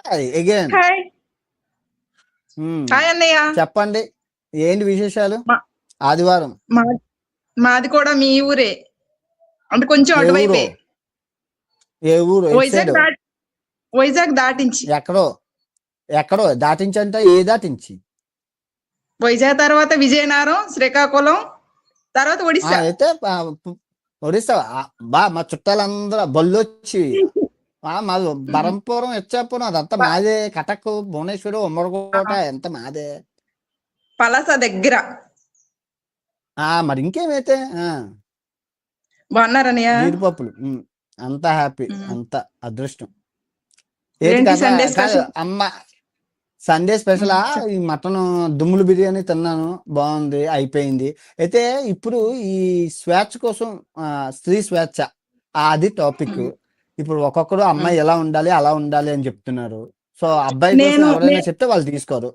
Again. Hi hi అన్నయ్య. చెప్పండి, ఏంటి విశేషాలు? మా- ఆదివారం. మా- మాది కూడా మీ ఊరే, అంటే కొంచెం ఏ ఊరు? అటువైపే. ఏ ఊరు? ఎటు వైజాగ్ సైడ్? వైజాగ్ దాటించి. ఎక్కడో ఎక్కడో దాటించంటే ఏ దాటించి? వైజాగ్ తర్వాత విజయనగరం, శ్రీకాకుళం, తర్వాత ఒడిశా. అయితే ఒడిస్సా. మా చుట్టాలందరూ బళ్ళొచ్చి మాది బరంపురం, ఇచ్చాపురం, అదంతా మాదే. కటక్, భువనేశ్వరం, ఉమ్మడికోట ఎంత మాదే. పలాస దగ్గర. మరి ఇంకేమైతే బాగున్నారన్నయ్య? జీడిపప్పులు. అంతా హ్యాపీ, అంత అదృష్టం. ఏంటి సండే స్పెషల్? అమ్మ సండే స్పెషలా? ఈ మటన్ దుమ్ముల బిర్యానీ తిన్నాను, బాగుంది, అయిపోయింది. అయితే ఇప్పుడు ఈ స్వేచ్ఛ కోసం, స్త్రీ స్వేచ్ఛ అది టాపిక్. ఇప్పుడు ఒక్కొక్కరు అమ్మాయి ఎలా ఉండాలి, అలా ఉండాలి అని చెప్తున్నారు. సో అబ్బాయి కోసం ఎవరైనా చెప్తే వాళ్ళు తీసుకోరు.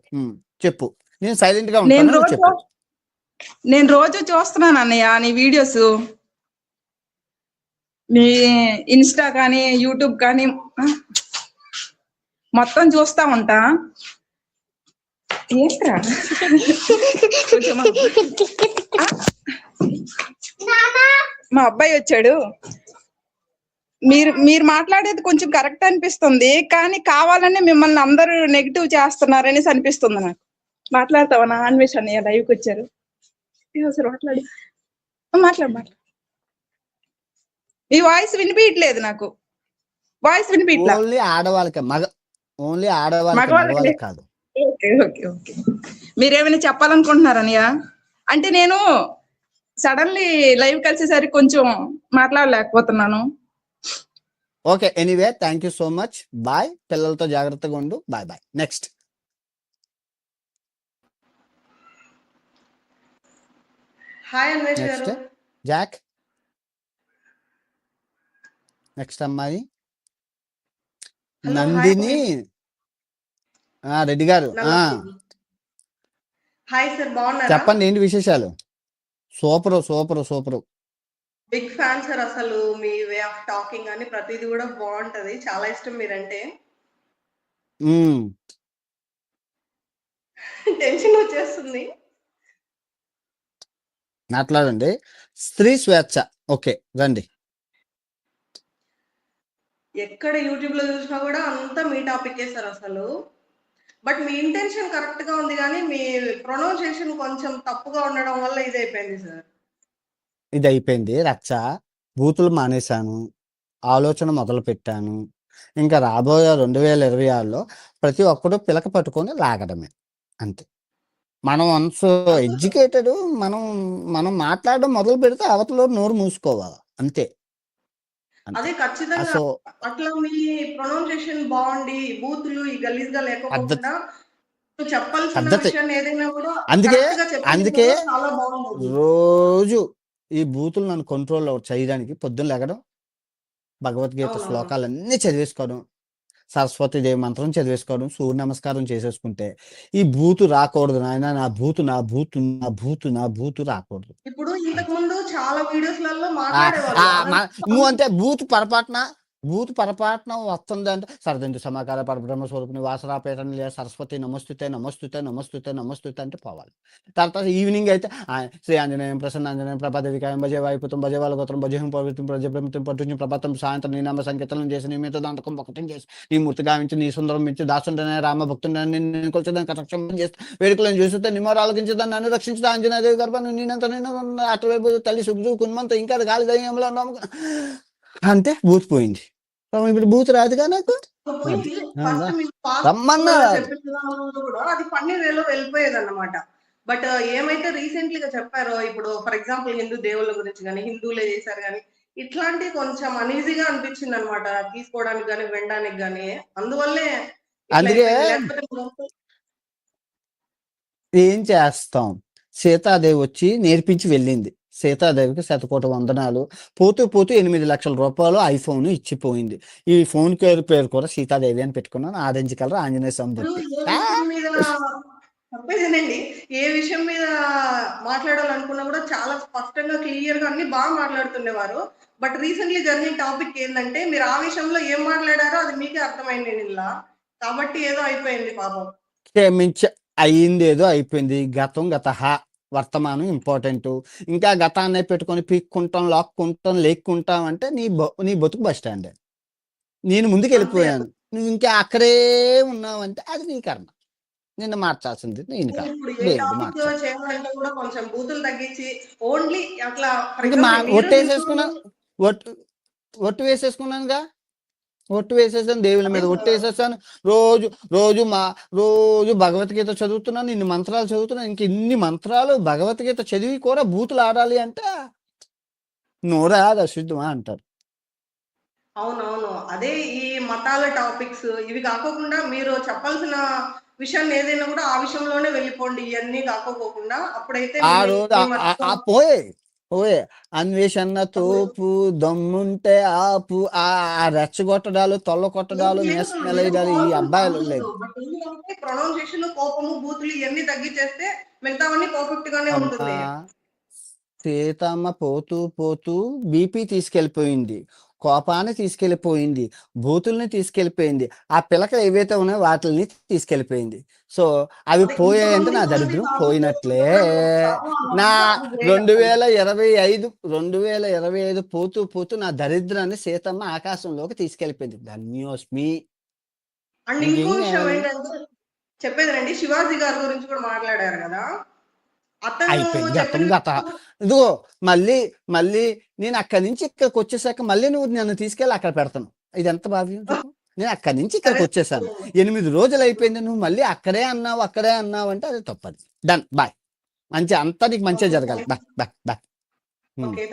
చెప్పు, నేను సైలెంట్ గా ఉంటాను, నువ్వు చెప్పు. నేను రోజు చూస్తున్నాను అన్నయ్య నీ వీడియోస్, నీ ఇన్స్టా కానీ యూట్యూబ్ కానీ మొత్తం చూస్తా ఉంటా. ఏంట్రా మా అబ్బాయి వచ్చాడు. మీరు మాట్లాడేది కొంచెం కరెక్ట్ అనిపిస్తుంది, కానీ కావాలని మిమ్మల్ని అందరూ నెగిటివ్ చేస్తున్నారనేసి అనిపిస్తుంది నాకు. మాట్లాడతావా? నా అన్వేషణ అన్నయ్య లైవ్కి వచ్చారు. అసలు మాట్లాడు. ఈ వాయిస్ వినిపించట్లేదు నాకు. వాయిస్ వినిపించట్లేదు. ఓన్లీ ఆడవాళ్ళకి, మగవాళ్ళకి కాదు. Okay okay okay. మీరేమైనా చెప్పాలనుకుంటున్నారన్నయ్య? అంటే నేను సడన్లీ లైవ్ కలిసేసరికి కొంచెం మాట్లాడలేకపోతున్నాను. Okay, anyway, thank you so much. Bye. పిల్లలతో జాగ్రత్తగా ఉండు. Bye bye. Next. Hi Anvesh garu. Jack. Next అమ్మాయి నందిని. రెడ్డి గారు. హాయ్ సార్, బాగున్నారా? చెప్పండి, ఏంటి విశేషాలు? Super super super. Big fan sir. అసలు మీ వే ఆఫ్ టాకింగ్ అని ప్రతిదీ కూడా బాగుంటది. చాలా ఇష్టం మీరంటే. టెన్షన్ వచ్చేస్తుంది. మాట్లాడండి. స్త్రీ స్వేచ్ఛ. ఓకే, రండి. ఎక్కడ యూట్యూబ్ లో చూసినా కూడా అంతా మీ టాపిక్ సార్ అసలు. బట్ మీ ఇంటెన్షన్ కరెక్ట్ గా ఉంది, కానీ మీ ప్రొనౌన్సియేషన్ కొంచెం తప్పుగా ఉండడం వల్ల ఇది అయిపోయింది సార్. ఇది అయిపోయింది రచ్చ. బూతులు మానేశాను, ఆలోచన మొదలు పెట్టాను. ఇంకా రాబోయే 2026లో ప్రతి ఒక్కరు పిలక పట్టుకొని లాగడమే, అంతే. మనం వన్స్ ఎడ్యుకేటెడ్, మనం మాట్లాడడం మొదలు పెడితే అవతల నోరు మూసుకోవాలి, అంతే. అదే ఖచ్చితంగా. అట్లా మీ ప్రొనౌన్సియేషన్ బాగుండి, బూతులు ఈ గలీజ్గా లేకపోకుండా చెప్పాల్సిన విషయాన్ని ఏదైనా కూడా అందుకే రోజు ఈ బూతులు నన్ను కంట్రోల్లో చేయడానికి పొద్దున్న లేగడం, భగవద్గీత శ్లోకాలన్నీ చదివేసుకోవడం, సరస్వతీదేవి మంత్రం చదివేసుకోవడం, సూర్య నమస్కారం చేసేసుకుంటే ఈ బూతు రాకూడదు నాయన. నా బూతు నా బూతు నా బూతు నా బూతు రాకూడదు. ఇప్పుడు ఇంతకు ముందు చాలా వీడియోస్లలో మాట్లాడేవాళ్ళు. నువ్వు అంటే బూతు పొరపాటున వస్తుంది అంటే సరదండి సమాకార పరబ్రహ్మ స్వరూపిణి వాసరాపేటని లేదా సరస్వతి నమస్తుతే నమస్తుతే నమస్తుతే నమస్తుతే అంటే పోవాలి. తర్వాత ఈవినింగ్ అయితే శ్రీ ఆంజనేయం ప్రసన్న ఆంజనేయం ప్రభాదేవికాయం భజే వాయుపుతం భజే వాళ్ళ గోత్రం భజహం పవిత్రం ప్రజబ్రహ్మతం పట్టుని ప్రభాతం సాయంత్రం నీ నామ సంకీర్తనం చేసి నీ మీద దాంతకం ఒకటం చేసి నీ మూర్తి గావించి నీ సుందరం మించి దాసుండనే రామ భక్తుండని నేను కొలిచేదాన్ని కటక్షం చేస్తే వేడుకలను చూస్తే నిమ్మరు ఆలోకించేదాన్ని నన్ను రక్షించదా ఆంజనేయదేవి గర్భాన్ని నేనంత నేను అటువైపు తల్లి సుఖు కున్మంత ఇంకా గాలి దయ్యంలో అంటే బూత్ పోయింది. ఇప్పుడు బూత్ రాదుగా నాకు. రమ్మన్నా అది ఫన్నీ వేలో వెళ్ళిపోయేది అన్నమాట. బట్ ఏమైతే రీసెంట్లీగా చెప్పారో, ఇప్పుడు ఫర్ ఎగ్జాంపుల్ హిందూ దేవుళ్ళ గురించి కానీ, హిందువులే చేశారు కానీ, ఇట్లాంటి కొంచెం అనీజీగా అనిపించింది అనమాట తీసుకోవడానికి కానీ వినడానికి కానీ. అందువల్లే ఏం చేస్తాం, సీతాదేవి వచ్చి నేర్పించి వెళ్ళింది. సీతాదేవికి శతకోటి వందనాలు. పోతూ 8 లక్షల రూపాయలు ఐఫోన్ ఇచ్చిపోయింది. ఈ ఫోన్ పేరు కూడా సీతాదేవి అని పెట్టుకున్నాను. ఆరెంజ్ కలర్ ఆంజనేయ స్వామి. తప్పేదేనండి. ఏ విషయం మీద మాట్లాడాలనుకున్నా కూడా చాలా స్పష్టంగా క్లియర్ గా అన్ని బాగా మాట్లాడుతుండేవారు. బట్ రీసెంట్లీ జరిగిన టాపిక్ ఏంటంటే, మీరు ఆ విషయంలో ఏం మాట్లాడారో అది మీకే అర్థమైంది. ఇలా కాబట్టి ఏదో అయిపోయింది పాపం. క్షమించ అయింది ఏదో అయిపోయింది. గతం గతః, వర్తమానం ఇంపార్టెంట్. ఇంకా గతాన్నే పెట్టుకొని పీక్కుంటాం, లాక్కుంటాం, లేక్కుంటాం అంటే నీ బతుకు బస్ స్టాండే. నేను అంతే. ముందుకెళ్ళిపోయాను. నువ్వు ఇంకా అక్కడే ఉన్నావంటే అది నీ కర్మ. నిన్ను మార్చాల్సింది నేను కాదు. ఇప్పుడు ఏ దేవుడు టాపిక్ మార్చాలి. చేయాలంటే కూడా కొంచెం బూతులు తగ్గించి ఓన్లీ అట్లా ఫర్ ఇంక ఎగ్జాంపుల్ మీరు ఒట్టేసేసుకున్నాను. ఒట్టు ఒట్టు వేసేసుకున్నానుగా. ఒట్టు వేసేసాను. దేవుళ్ళ అదే మీద ఒట్టేసేసాను. రోజు రోజు భగవద్గీత చదువుతున్నాను. ఇన్ని మంత్రాలు చదువుతున్నాను. ఇంక ఇన్ని మంత్రాలు భగవద్గీత చదివి కూడా బూతులు ఆడాలి అంటే నోరా అది అశుద్ధమా అంటారు. అవునవును. అదే ఈ మతాల టాపిక్స్ ఇవి కాకోకుండా మీరు చెప్పాల్సిన విషయాన్ని ఏదైనా కూడా ఆ విషయంలోనే వెళ్ళిపోండి. ఇయన్నీ కాకోకుండా అప్పుడైతే ఆ మీ రోజు మీ మతం పోయే అన్వేషణ తోపు దమ్ముంటే ఆపు ఆ రెచ్చగొట్టడాలు, తొల్ల కొట్టడాలు, లేదు మీస లేదు మెలయడాలు ఈ కోపం అబ్బాయిలు పర్లేదు. లేదు. బట్ ఏంటంటే ప్రొనౌన్సియేషన్, కోపము, బూతులు ఇయన్నీ తగ్గించేస్తే మిగతావన్నీ పర్ఫెక్ట్ గానే అమ్మా ఉంటుంది. సీతమ్మ పోతూ బీపీ తీసుకెళ్ళిపోయింది. కోపాన్ని తీసుకెళ్ళిపోయింది. బూతుల్ని తీసుకెళ్ళిపోయింది. ఆ పిలకలు ఏవైతే ఉన్నాయో వాటిల్ని తీసుకెళ్ళిపోయింది. సో అవి అదే పోయాయంటే ఇంతమంది నా మంది దరిద్రం సాధువులు పోయినట్లే. ఉన్నారు నా అన్నప్పుడు అది గ్రేట్ అసలు. 2025 పోతూ నా దరిద్రాన్ని సీతమ్మ ఆకాశంలోకి తీసుకెళ్ళిపోయింది. ధన్యోస్మి. అండ్ ఇంకో ఇంకేం విషయం కావాలి? ఏంటంటే చెప్పేదేనండి, శివాజీ గారి గురించి కూడా మాట్లాడారు కదా. అతను అయిపోయింది. గతం చెప్పిన గత. ఇదిగో మళ్ళీ నేను అక్కడి నుంచి ఇక్కడికొచ్చేసాక మళ్ళీ నువ్వు నన్ను తీసుకెళ్ళి అక్కడ పెడతాను. ఇదెంత భావ్యం చెప్పు? నేను అక్కడి నుంచి ఇక్కడికొచ్చేసాను. 8 రోజులు అయిపోయింది. నువ్వు మళ్ళీ అక్కడే అన్నావు అంటే అది తప్పది. డన్. బాయ్. అంతా నీకు మంచిగా జరగాలి. బాయ్. ఓకే.